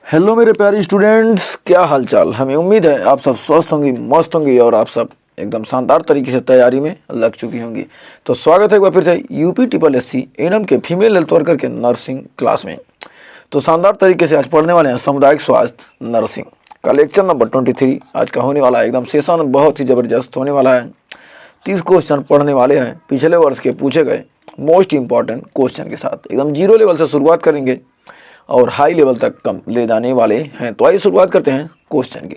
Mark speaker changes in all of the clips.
Speaker 1: Hello मेरे प्यारे students, क्या हालचाल। हमें उम्मीद है आप सब स्वस्थ होंगी, मस्त होंगी और आप सब एकदम शानदार तरीके से तैयारी में लग चुकी होंगी। तो स्वागत है एक बार फिर से यूपी ट्रिपल एससी एनएम के फीमेल हेल्थ वर्कर के नर्सिंग क्लास में। तो शानदार तरीके से आज पढ़ने वाले हैं सामुदायिक स्वास्थ्य नर्सिंग का लेक्चर नंबर 23 आज का होने वाला है। एकदम सेशन बहुत ही ज़बरदस्त होने वाला है। 30 क्वेश्चन पढ़ने वाले हैं पिछले वर्ष के पूछे गए मोस्ट इंपॉर्टेंट क्वेश्चन के साथ। एकदम जीरो लेवल से शुरुआत करेंगे और हाई लेवल तक कम ले जाने वाले हैं। तो आइए शुरुआत करते हैं क्वेश्चन की।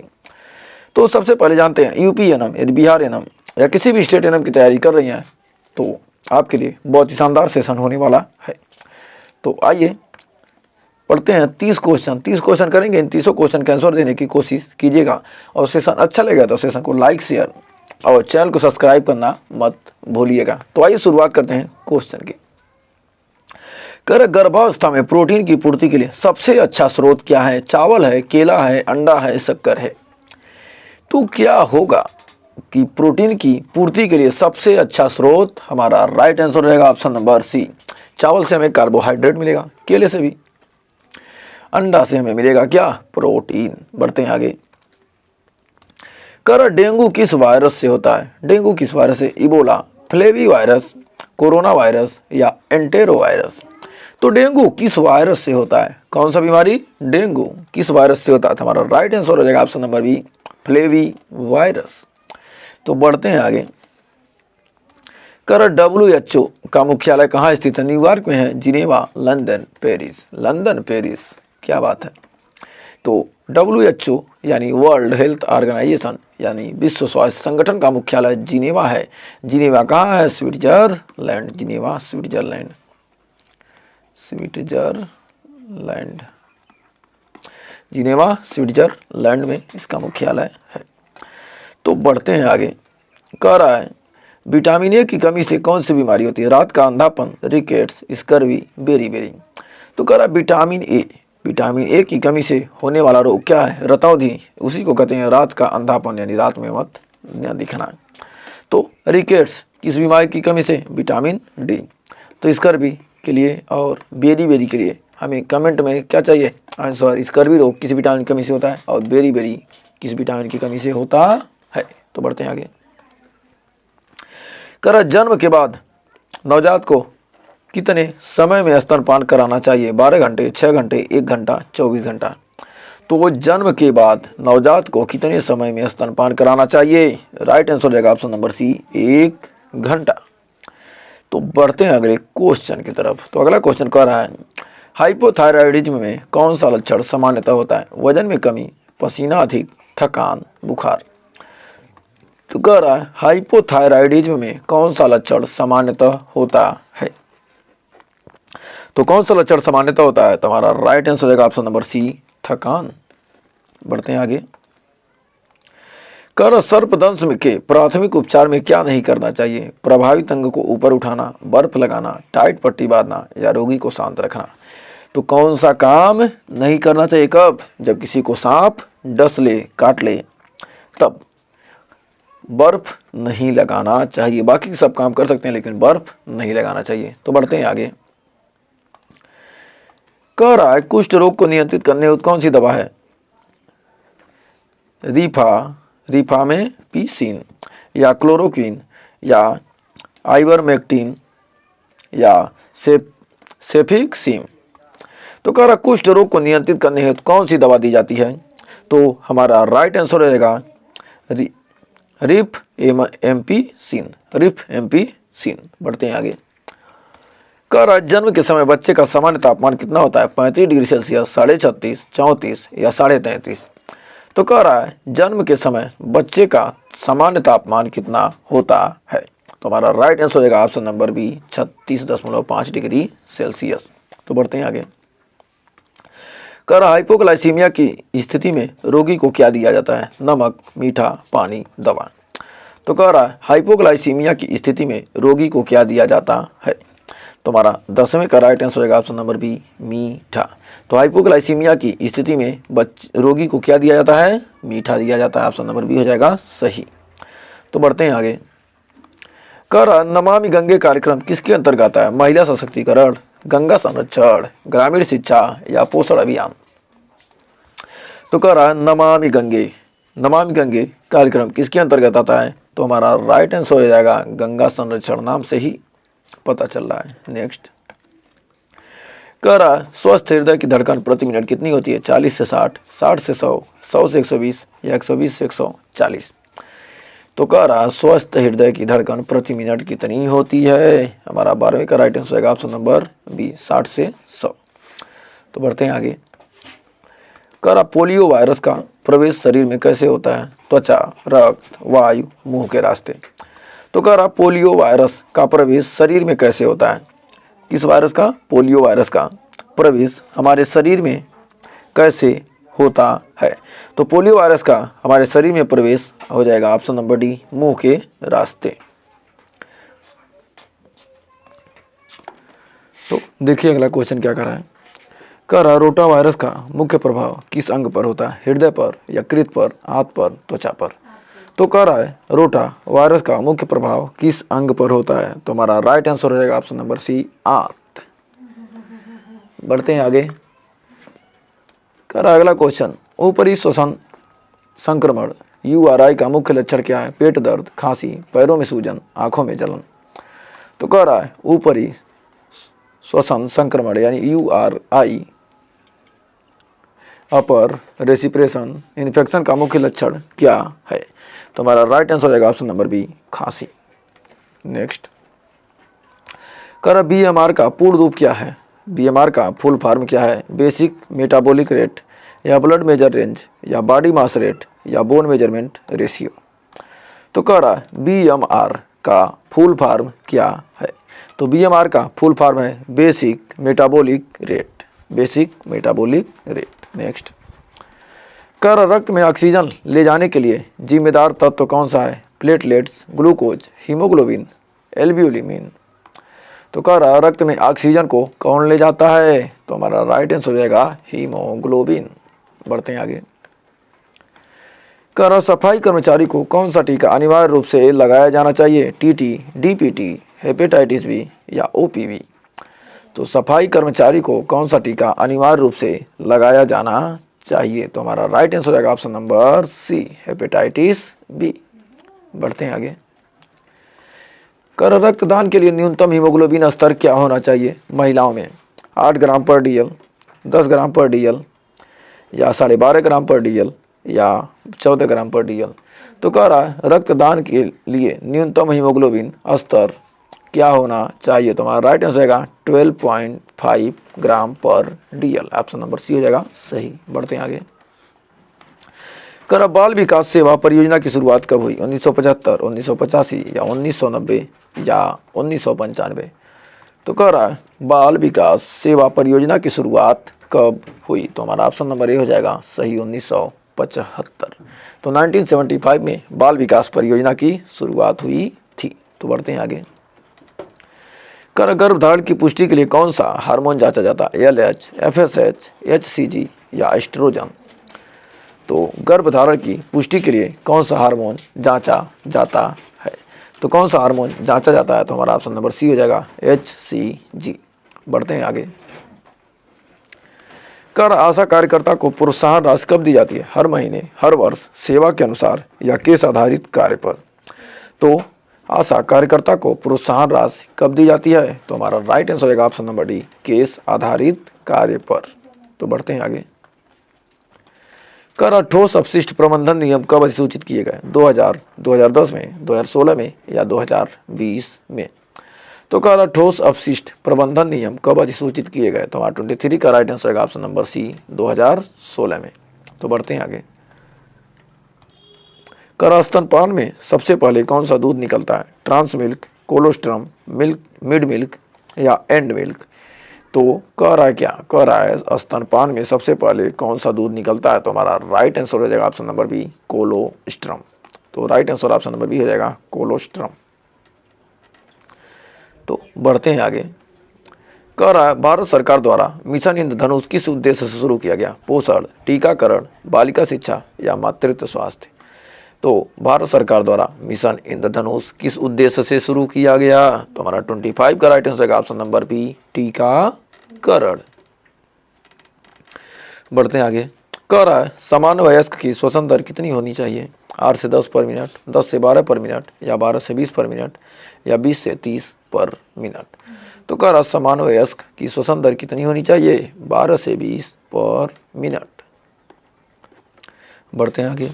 Speaker 1: तो सबसे पहले जानते हैं यूपी एनएम यदि बिहार एनएम या किसी भी स्टेट एनएम की तैयारी कर रही हैं तो आपके लिए बहुत ही शानदार सेशन होने वाला है। तो आइए पढ़ते हैं 30 क्वेश्चन करेंगे। इन 30 क्वेश्चन के आंसर देने की कोशिश कीजिएगा और सेशन अच्छा लगेगा तो सेशन को लाइक शेयर और चैनल को सब्सक्राइब करना मत भूलिएगा। तो आइए शुरुआत करते हैं क्वेश्चन की। गर्भावस्था में प्रोटीन की पूर्ति के लिए सबसे अच्छा स्रोत क्या है? चावल है, केला है, अंडा है, शक्कर है। तो क्या होगा कि प्रोटीन की पूर्ति के लिए सबसे अच्छा स्रोत हमारा राइट आंसर रहेगा ऑप्शन नंबर सी। चावल से हमें कार्बोहाइड्रेट मिलेगा, केले से भी, अंडा से हमें मिलेगा क्या? प्रोटीन। बढ़ते हैं आगे। डेंगू किस वायरस से होता है? डेंगू किस वायरस से? Ebola, flavi virus, corona virus या एंटेरो वायरस। तो डेंगू किस वायरस से होता है? कौन सा बीमारी? डेंगू किस वायरस से होता है? तो हमारा राइट आंसर हो जाएगा option number B, flavivirus. तो बढ़ते हैं आगे। WHO का मुख्यालय कहाँ स्थित है? न्यूयॉर्क में है, Geneva, London, Paris. London, Paris, क्या बात है। तो WHO यानी वर्ल्ड हेल्थ ऑर्गेनाइजेशन यानी विश्व स्वास्थ्य संगठन का मुख्यालय जिनेवा है। जिनेवा कहाँ है? Switzerland. Geneva Switzerland, Switzerland, Geneva Switzerland में इसका मुख्यालय है। तो बढ़ते हैं आगे। कह रहा है विटामिन ए की कमी से कौन सी बीमारी होती है? रात का अंधापन, रिकेट्स, स्कर्वी, बेरी। तो कह रहा है विटामिन ए की कमी से होने वाला रोग क्या है? रतौंधी, उसी को कहते हैं रात का अंधापन यानी रात में मत न दिखना। तो रिकेट्स किस बीमारी की कमी से? Vitamin D. तो स्कर्वी के लिए और बेरी के लिए हमें कमेंट में क्या चाहिए आंसर? स्कर्वी रोग किस विटामिन की कमी से होता है और बेरी किस विटामिन की कमी से होता है। तो बढ़ते हैं आगे। जन्म के बाद नवजात को कितने समय में स्तनपान कराना चाहिए? 12 घंटे, 6 घंटे, 1 घंटा, 24 घंटा। तो वो जन्म के बाद नवजात को कितने समय में स्तनपान कराना चाहिए? राइट आंसर हो जाएगा ऑप्शन नंबर सी, 1 घंटा। तो बढ़ते हैं अगले क्वेश्चन की तरफ। तो अगला क्वेश्चन कह रहा है हाइपोथायराइडिज्म में कौन सा लक्षण सामान्यतः होता है? वजन में कमी, पसीना अधिक, थकान, बुखार। तो कह रहा है हाइपोथायराइडिज्म में कौन सा लक्षण सामान्यतः होता है? तो कौन सा लक्षण सामान्यतः होता है? तो हमारा राइट आंसर हो जाएगा ऑप्शन नंबर सी, थकान। बढ़ते हैं आगे। सर्पदंश के प्राथमिक उपचार में क्या नहीं करना चाहिए? प्रभावित अंग को ऊपर उठाना, बर्फ लगाना, टाइट पट्टी बांधना या रोगी को शांत रखना। तो कौन सा काम नहीं करना चाहिए? कब? जब किसी को सांप डस ले, काट ले, तब बर्फ नहीं लगाना चाहिए। बाकी सब काम कर सकते हैं लेकिन बर्फ नहीं लगाना चाहिए। तो बढ़ते हैं आगे। कह रहा है कुष्ठ रोग को नियंत्रित करने हेतु कौन सी दवा है? रिफामेपिसिन या क्लोरोक्विन या आइवरमेक्टिन या सेफिक्सिम। तो कह रहा कुष्ठ रोग को नियंत्रित करने हेतु कौन सी दवा दी जाती है? तो हमारा राइट आंसर रहेगा रिफएम्पिसिन। बढ़ते हैं आगे। कह रहा जन्म के समय बच्चे का सामान्य तापमान कितना होता है? 35 डिग्री सेल्सियस, 36.5, 34 या 33.5। तो कह रहा है जन्म के समय बच्चे का सामान्य तापमान कितना होता है? तो हमारा राइट आंसर हो जाएगा option number B, 36.5 degree Celsius. तो बढ़ते हैं आगे। कह रहा हाइपोग्लाइसीमिया की स्थिति में रोगी को क्या दिया जाता है? नमक, मीठा, पानी, दवा। तो कह रहा है हाइपोग्लाइसीमिया की स्थिति में रोगी को क्या दिया जाता है? तो हमारा 10वें का राइट आंसर हो जाएगा ऑप्शन नंबर बी, मीठा। तो हाइपोग्लाइसीमिया की स्थिति में रोगी को क्या दिया जाता है? मीठा दिया जाता है। ऑप्शन नंबर बी हो जाएगा सही। तो बढ़ते हैं आगे। कह रहा नमामि गंगे कार्यक्रम किसके अंतर्गत आता है? महिला सशक्तिकरण, गंगा संरक्षण, ग्रामीण शिक्षा या पोषण अभियान। तो कह रहा है नमामि गंगे, नमामि गंगे कार्यक्रम किसके अंतर्गत आता है? तो हमारा राइट आंसर हो जाएगा गंगा संरक्षण, नाम से ही पता चल रहा है। नेक्स्ट कह रहा है स्वस्थ हृदय की धड़कन प्रति मिनट कितनी होती है? 40 से 60, 60 से 100, 100 से 120 या 120 से 140। तो कह रहा है स्वस्थ हृदय की धड़कन प्रति मिनट कितनी होती है? हमारा 12वीं का राइट आंसर होगा ऑप्शन नंबर बी, 60 से 100। तो बढ़ते हैं आगे। कह रहा पोलियो वायरस का प्रवेश शरीर में कैसे होता है? त्वचा, रक्त, वायु, मुंह के रास्ते। तो कह रहा पोलियो वायरस का प्रवेश शरीर में कैसे होता है? किस वायरस का? पोलियो वायरस का प्रवेश हमारे शरीर में कैसे होता है? तो पोलियो वायरस का हमारे शरीर में प्रवेश हो जाएगा ऑप्शन नंबर डी, मुंह के रास्ते। तो देखिए अगला क्वेश्चन क्या कर रहा है। कह रहा रोटा वायरस का मुख्य प्रभाव किस अंग पर होता है? हृदय पर, यकृत पर, हाथ पर, त्वचा पर। तो कह रहा है रोटा वायरस का मुख्य प्रभाव किस अंग पर होता है? तो हमारा राइट आंसर हो जाएगा ऑप्शन नंबर सी, आंत। बढ़ते हैं आगे। कह रहा अगला क्वेश्चन ऊपरी श्वसन संक्रमण URI का मुख्य लक्षण क्या है? पेट दर्द, खांसी, पैरों में सूजन, आंखों में जलन। तो कह रहा है ऊपरी श्वसन संक्रमण यानी URI अपर रेस्पिरेशन इन्फेक्शन का मुख्य लक्षण क्या है? तो हमारा राइट आंसर हो जाएगा ऑप्शन नंबर बी, खांसी। नेक्स्ट कह रहा BMR का पूर्ण रूप क्या है? BMR का फुल फॉर्म क्या है? बेसिक मेटाबॉलिक रेट या ब्लड मेजर रेंज या बॉडी मास रेट या बोन मेजरमेंट रेशियो। तो कह रहा है BMR का फुल फॉर्म क्या है? तो BMR का फुल फॉर्म है basic metabolic rate, basic metabolic rate. Next कह रहा रक्त में ऑक्सीजन ले जाने के लिए जिम्मेदार तत्व कौन सा है? Platelets, glucose, haemoglobin, albumin. तो कह रहा रक्त में ऑक्सीजन को कौन ले जाता है? तो हमारा राइट आंसर हो जाएगा हीमोग्लोबिन। बढ़ते हैं आगे। कह रहा सफाई कर्मचारी को कौन सा टीका अनिवार्य रूप से लगाया जाना चाहिए? TT, DPT, हेपेटाइटिस बी या OPV। तो सफाई कर्मचारी को कौन सा टीका अनिवार्य रूप से लगाया जाना चाहिए? तो हमारा राइट आंसर हो जाएगा option number C, hepatitis B. बढ़ते हैं आगे। कर रक्तदान के लिए न्यूनतम हीमोग्लोबिन स्तर क्या होना चाहिए? महिलाओं में 8 ग्राम पर DL, 10 ग्राम पर DL या 12.5 ग्राम पर DL या 14 ग्राम पर DL। तो कह रहा है रक्तदान के लिए न्यूनतम हीमोग्लोबिन स्तर क्या होना चाहिए? तो हमारा राइट आंसर होगा 12.5 ग्राम पर DL। ऑप्शन नंबर सी हो जाएगा सही। बढ़ते हैं आगे। कर बाल विकास सेवा परियोजना की शुरुआत कब हुई? 1975, 1985 या 1990 या 1995। तो कह रहा है बाल विकास सेवा परियोजना की शुरुआत कब हुई? तो हमारा ऑप्शन नंबर ए हो जाएगा सही, 1975। तो 1975 में बाल विकास परियोजना की शुरुआत हुई थी। तो बढ़ते हैं आगे। कर गर्भधारण की पुष्टि के लिए कौन सा हार्मोन जांचा जाता है? LH, FSH, HCG या एस्ट्रोजन। तो गर्भधारण की पुष्टि के लिए कौन सा हार्मोन जांचा जाता है? तो कौन सा हार्मोन जांचा जाता है? तो हमारा ऑप्शन नंबर सी हो जाएगा HCG। बढ़ते हैं आगे। कर आशा कार्यकर्ता को प्रोत्साहन राशि कब दी जाती है? हर महीने, हर वर्ष, सेवा के अनुसार या केस आधारित कार्य पर। तो आशा कार्यकर्ता को प्रोत्साहन राशि कब दी जाती है? तो हमारा राइट आंसर होगा ऑप्शन नंबर डी, केस आधारित कार्य पर। तो बढ़ते हैं आगे। कर ठोस अपशिष्ट प्रबंधन नियम कब अधिसूचित किए गए? 2000, 2010 में, 2016 में या 2020 में। तो कह रहा ठोस अपशिष्ट प्रबंधन नियम कब अधिसूचित किए गए? तो हमारा 23 का राइट आंसर होगा ऑप्शन नंबर सी, 2016 में। तो बढ़ते हैं आगे। कर स्तनपान में सबसे पहले कौन सा दूध निकलता है? Trans milk, colostrum, milk, mid milk या एंड मिल्क। तो कह रहा है क्या? कह रहा है स्तनपान में सबसे पहले कौन सा दूध निकलता है? तो हमारा राइट आंसर हो जाएगा ऑप्शन नंबर बी, कोलोस्ट्रम। तो right answer option number B हो जाएगा कोलोस्ट्रम। तो बढ़ते हैं आगे। कह रहा है भारत सरकार द्वारा मिशन इंद्रधनुष किस उद्देश्य से शुरू किया गया? पोषण, टीकाकरण, बालिका शिक्षा या मातृत्व स्वास्थ्य। तो भारत सरकार द्वारा मिशन इंद्रधनुष किस उद्देश्य से शुरू किया गया? तो हमारा 25 का राइट आंसर है ऑप्शन नंबर बी, टीकाकरण। बढ़ते हैं आगे। कह रहा है सामान्य वयस्क की श्वसन दर कितनी होनी चाहिए? 8 से 10 पर मिनट, 10 से 12 पर मिनट, या 12 से 20 पर मिनट, या 20 से 30 पर मिनट। तो कह रहा सामान्य वयस्क की श्वसन दर कितनी होनी चाहिए? 12 से 20 पर मिनट। बढ़ते हैं आगे।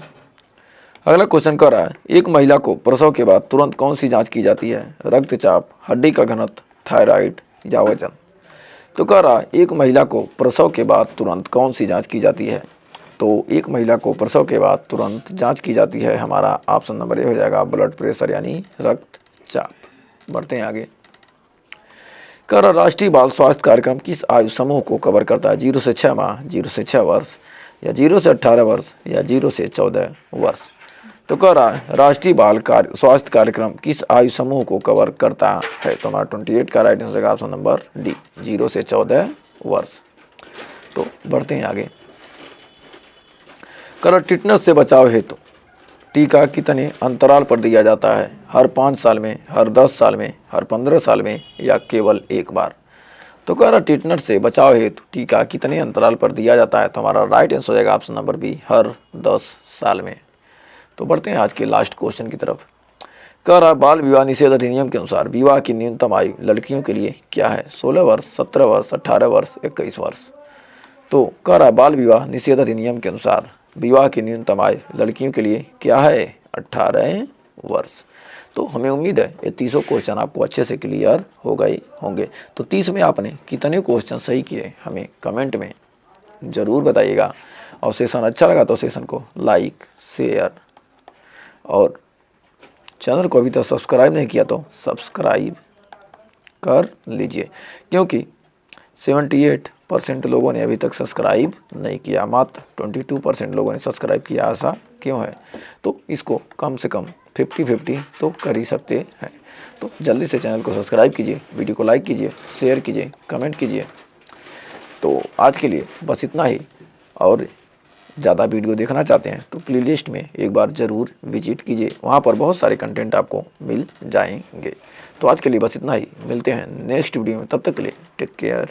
Speaker 1: अगला क्वेश्चन कह रहा है एक महिला को प्रसव के बाद तुरंत कौन सी जांच की जाती है? रक्तचाप, हड्डी का घनत्व, थायराइड, या वजन। तो कह रहा एक महिला को प्रसव के बाद तुरंत कौन सी जांच की जाती है? तो एक महिला को प्रसव के बाद तुरंत जांच की जाती है, हमारा ऑप्शन नंबर ए हो जाएगा ब्लड प्रेशर यानी रक्तचाप। बढ़ते हैं आगे। कह रहा राष्ट्रीय बाल स्वास्थ्य कार्यक्रम किस आयु समूह को कवर करता है? 0 से 6 माह, 0 से 6 वर्ष, या 0 से 18 वर्ष, या 0 से 14 वर्ष। तो कह रहा है राष्ट्रीय बाल स्वास्थ्य कार्यक्रम किस आयु समूह को कवर करता है? तो हमारा 28 का right answer option number D, 0 से 14 वर्ष। तो बढ़ते हैं आगे। कह रहा टिटनेस से बचाव हेतु टीका कितने अंतराल पर दिया जाता है? हर 5 साल में, हर 10 साल में, हर 15 साल में, या केवल एक बार। तो कह रहा टिटनेस से बचाव हेतु टीका कितने अंतराल पर दिया जाता है? तो हमारा राइट आंसर हो जाएगा ऑप्शन नंबर बी, हर 10 साल में। तो बढ़ते हैं आज के लास्ट क्वेश्चन की तरफ। कह रहा बाल विवाह निषेध अधिनियम के अनुसार विवाह की न्यूनतम आयु लड़कियों के लिए क्या है? 16 वर्ष, 17 वर्ष, 18 वर्ष, 21 वर्ष। तो कह रहा बाल विवाह निषेध अधिनियम के अनुसार विवाह की न्यूनतम आयु लड़कियों के लिए क्या है? 18 वर्ष। तो हमें उम्मीद है ये 30 क्वेश्चन आपको अच्छे से क्लियर हो गए होंगे। तो 30 में आपने कितने क्वेश्चन सही किए हमें कमेंट में ज़रूर बताइएगा। और सेशन अच्छा लगा तो सेशन को लाइक, शेयर और चैनल को अभी तक सब्सक्राइब नहीं किया तो सब्सक्राइब कर लीजिए, क्योंकि 78% लोगों ने अभी तक सब्सक्राइब नहीं किया, मात्र 22% लोगों ने सब्सक्राइब किया। ऐसा क्यों है? तो इसको कम से कम 50-50 तो कर ही सकते हैं। तो जल्दी से चैनल को सब्सक्राइब कीजिए, वीडियो को लाइक कीजिए, शेयर कीजिए, कमेंट कीजिए। तो आज के लिए बस इतना ही। और ज़्यादा वीडियो देखना चाहते हैं तो प्लेलिस्ट में एक बार ज़रूर विजिट कीजिए, वहाँ पर बहुत सारे कंटेंट आपको मिल जाएंगे। तो आज के लिए बस इतना ही, मिलते हैं नेक्स्ट वीडियो में, तब तक के लिए टेक केयर।